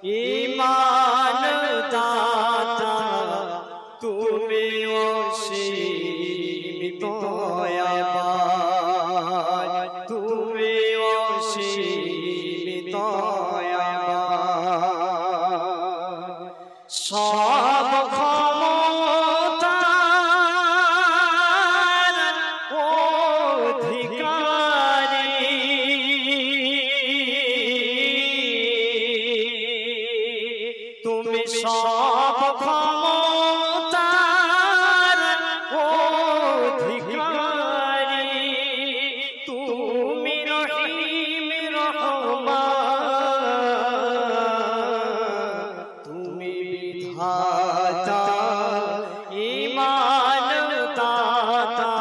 ईमान दाता তুমি অসীম দয়াবান তুমি অসীম দয়াবান সব ক্ষমতার অধিকারী তুমি সব ক্ষমতার অধিকারী তুমি রহিম রহমান তুমি বিধাতা ঈমান দাতা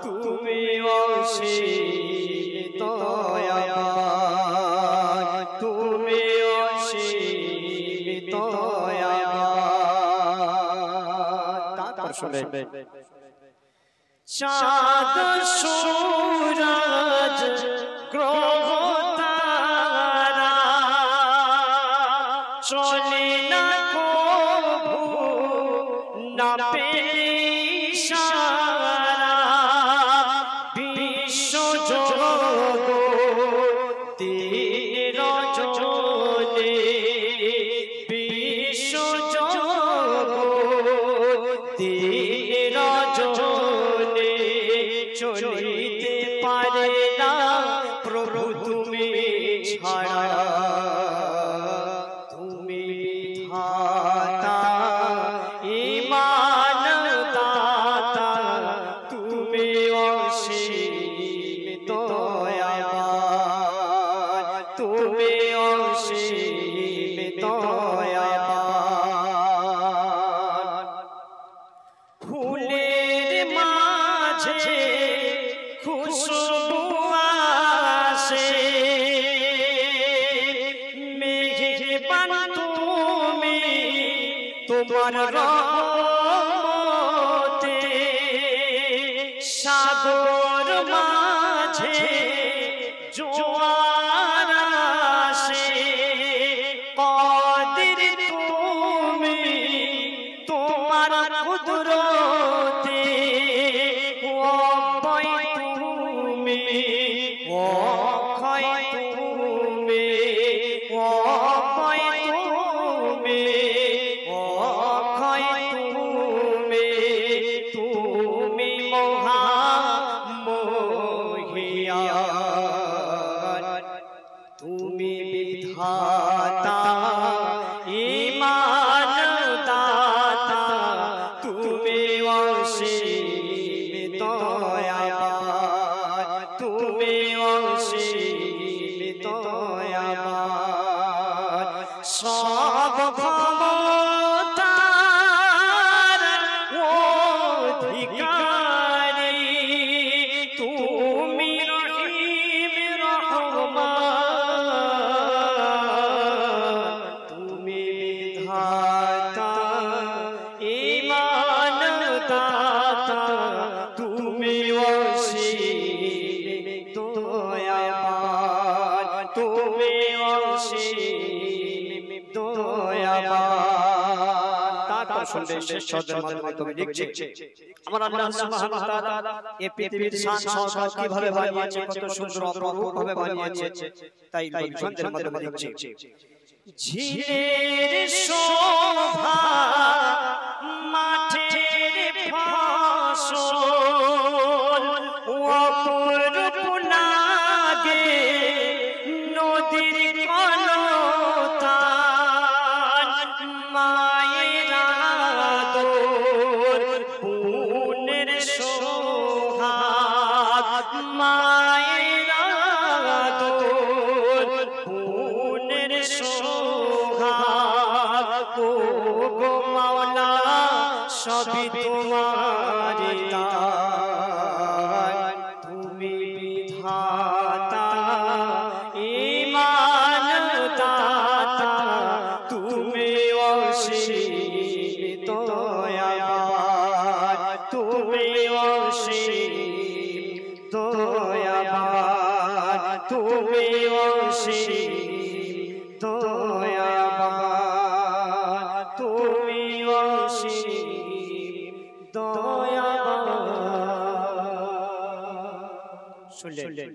তুমি অসীম দয়াবান তুমি অসীম দয়াবান তারপর শুনবে চাঁদ সূরজ গ্রহ তারা চলে না কভু না পেলে ইশারা বিশ্ব জগতের রজনী বিশ্ব জগতের রজনী চলিতে পারে না প্রভু তুমি ছাড়া তুমি বিধাতা ঈমান দাতা তুমি অসীম দয়াবান তুমি অসীম দয়াবান ফুলের মাঝে খুশবু আসে মেঘবান তুমি তোমার রহমতে সাগর মাঝে জোয়ার আসে কাদির তুমি তোমার কুদরতে অক্ষয় তুমি অক্ষয় তুমি অক্ষয় তুমি অক্ষয় তুমি তুমি মহামহিয়ান তুমি বিধাতা ঈমান দাতা তুমি অসীম দয়াবান তুমি অসীম দয়াবান সব ক্ষমতার অধিকারী তুমি রহিম রহমান তুমি বিধাতা ঈমান দাতা তুমি অসীম দয়াবান তুমি অসীম দয়াবান তারপর শুনবে শেষ শব্দের মাধ্যমে তুমি লিখছে আমার আল্লাহ সুবহানাহু ওয়া তাআলা এই পৃথিবীর শান শওকত কিভাবে বানিয়েছে কত সুন্দর অপরূপ ভাবে বানিয়েছে তাই শব্দের মাধ্যমে লিখছে ঝিলের শোভা মাঠের ফসল অপরূপ লাগে নদীর কলতান মায়ের আদর বোনের সোহাগ মায়ের আদর বোনের সোহাগ ও গো মাওলা সবই তোমার দান তুমি বিধাতা ঈমান দাতা তুমি অসীম দয়াবান তুমি অসীম দয়াবান তুমি অসীম অসীম দয়াবান। শুনলেন